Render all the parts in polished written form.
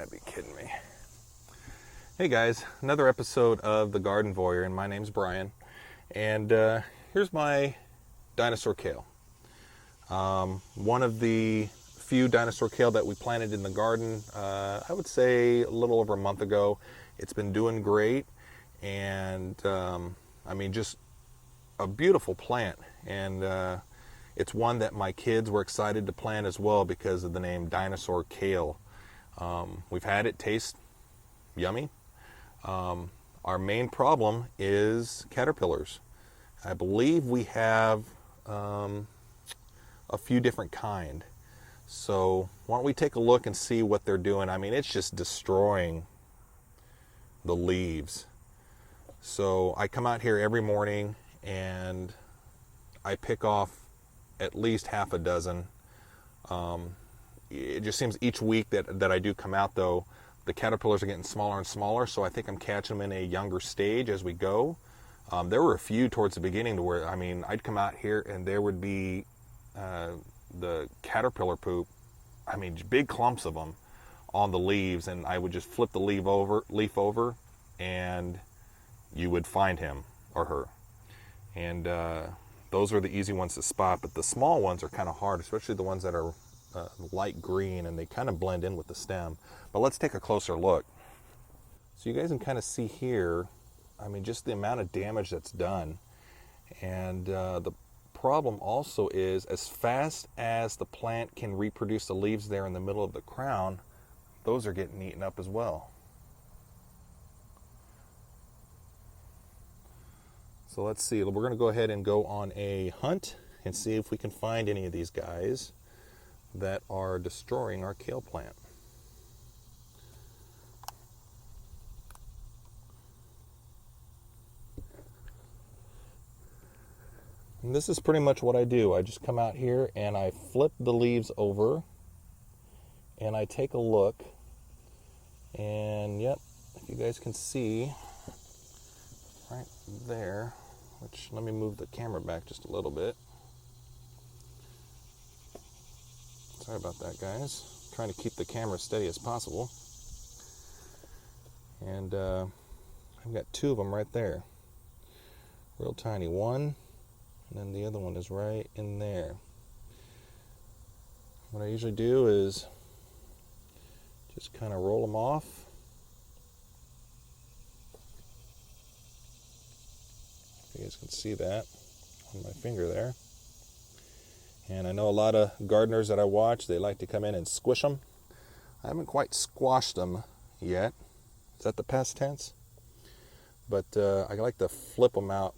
gotta be kidding me. Hey guys, another episode of The Garden Voyeur, and my name's Brian. And here's my dinosaur kale. One of the few dinosaur kale that we planted in the garden, I would say a little over a month ago. It's been doing great, and just a beautiful plant. And it's one that my kids were excited to plant as well because of the name dinosaur kale. We've had it taste yummy. Our main problem is caterpillars. I believe we have a few different kind. So why don't we take a look and see what they're doing. I mean, it's just destroying the leaves. So I come out here every morning and I pick off at least half a dozen. It just seems each week that I do come out, though, the caterpillars are getting smaller and smaller, so I think I'm catching them in a younger stage as we go. There were a few towards the beginning to where, I'd come out here and there would be the caterpillar poop, big clumps of them on the leaves, and I would just flip the leaf over, and you would find him or her. And those are the easy ones to spot, but the small ones are kind of hard, especially the ones that are light green, and they kind of blend in with the stem. But let's take a closer look. So you guys can kind of see here, just the amount of damage that's done. And the problem also is, as fast as the plant can reproduce the leaves there in the middle of the crown, those are getting eaten up as well. So let's see, we're going to go ahead and go on a hunt and see if we can find any of these guys that are destroying our kale plant. And this is pretty much what I do. I just come out here and I flip the leaves over and I take a look, and yep, if you guys can see right there, which, let me move the camera back just a little bit. Sorry about that, guys. Trying to keep the camera steady as possible. And I've got two of them right there. Real tiny one, and then the other one is right in there. What I usually do is just kind of roll them off. You guys can see that on my finger there. And I know a lot of gardeners that I watch, they like to come in and squish them. I haven't quite squashed them yet. Is that the past tense? But I like to flick them out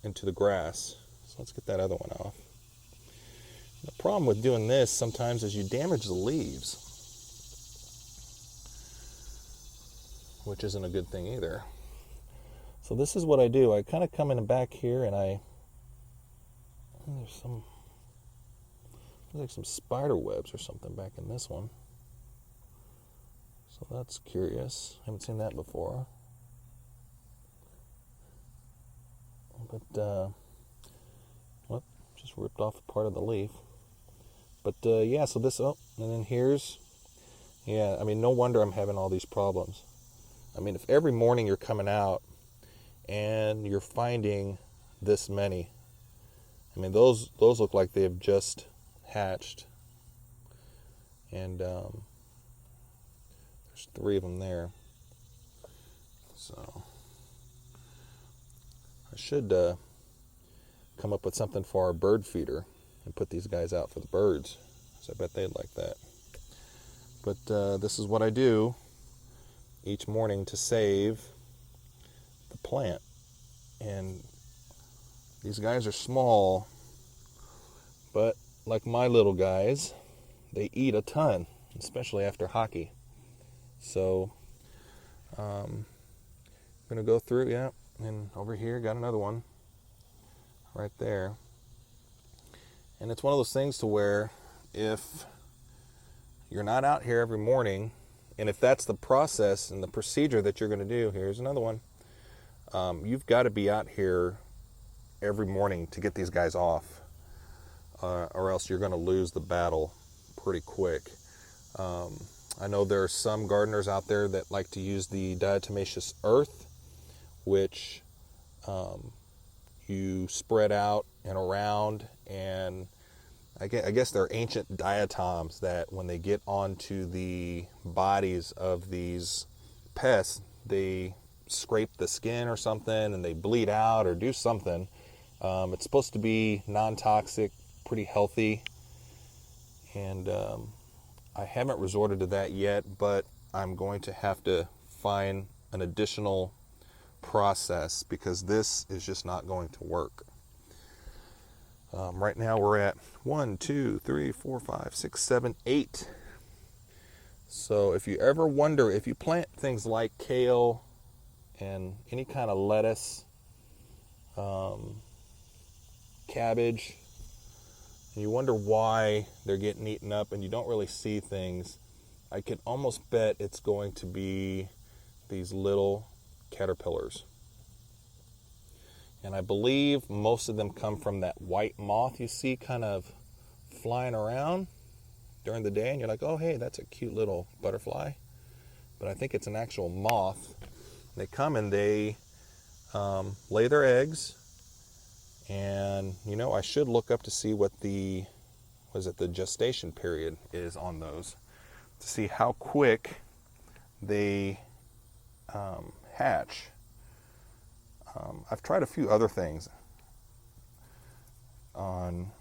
into the grass. So let's get that other one off. The problem with doing this sometimes is you damage the leaves, which isn't a good thing either. So this is what I do. I kind of come in the back here and there's like some spider webs or something back in this one. So that's curious. I haven't seen that before. But, just ripped off a part of the leaf. But, yeah, so this, and then here's, no wonder I'm having all these problems. If every morning you're coming out and you're finding this many, those look like they've just hatched. And there's 3 of them there. So I should come up with something for our bird feeder and put these guys out for the birds, so I bet they'd like that. But this is what I do each morning to save the plant. And these guys are small, but like my little guys, they eat a ton, especially after hockey. So I'm going to go through, and over here got another one right there. And it's one of those things to where if you're not out here every morning, and if that's the process and the procedure that you're going to do, here's another one. You've got to be out here every morning to get these guys off, or else you're going to lose the battle pretty quick. I know there are some gardeners out there that like to use the diatomaceous earth, which you spread out and around, and I guess they're ancient diatoms that when they get onto the bodies of these pests, they scrape the skin or something and they bleed out or do something. It's supposed to be non-toxic, pretty healthy, and I haven't resorted to that yet, but I'm going to have to find an additional process because this is just not going to work. Right now we're at 1, 2, 3, 4, 5, 6, 7, 8. So if you ever wonder, if you plant things like kale and any kind of lettuce, cabbage, and you wonder why they're getting eaten up and you don't really see things, I could almost bet it's going to be these little caterpillars. And I believe most of them come from that white moth you see kind of flying around during the day, and you're like, oh hey, that's a cute little butterfly. But I think it's an actual moth. They come and they lay their eggs, and I should look up to see what the gestation period is on those, to see how quick they hatch. I've tried a few other things on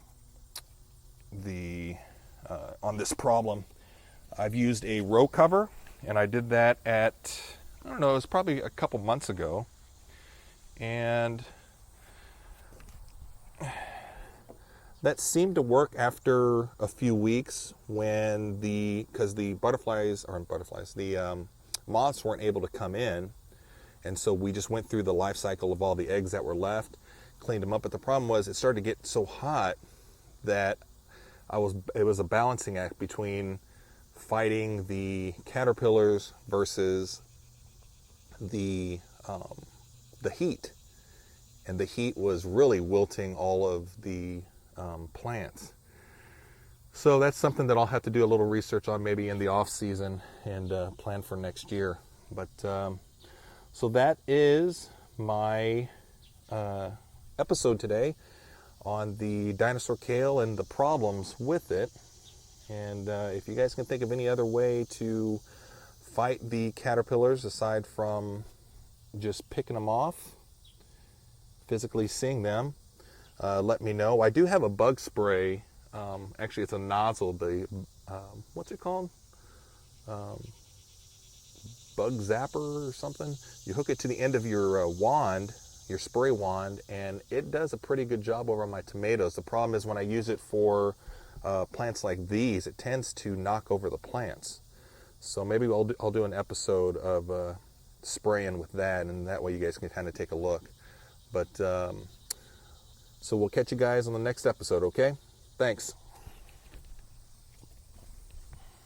this problem. I've used a row cover, and I did that at, I don't know, it was probably a couple months ago, and that seemed to work after a few weeks because the moths weren't able to come in, and so we just went through the life cycle of all the eggs that were left, cleaned them up. But the problem was it started to get so hot that it was a balancing act between fighting the caterpillars versus the heat, and the heat was really wilting all of the plants. So that's something that I'll have to do a little research on maybe in the off season and plan for next year. But so that is my episode today on the dinosaur kale and the problems with it. And if you guys can think of any other way to fight the caterpillars aside from just picking them off, physically seeing them, let me know. I do have a bug spray. Actually, it's a nozzle. What's it called? Bug zapper or something. You hook it to the end of your wand, your spray wand, and it does a pretty good job over my tomatoes. The problem is when I use it for plants like these, it tends to knock over the plants. So maybe I'll do an episode of spraying with that, and that way you guys can kind of take a look. But so we'll catch you guys on the next episode, okay? Thanks.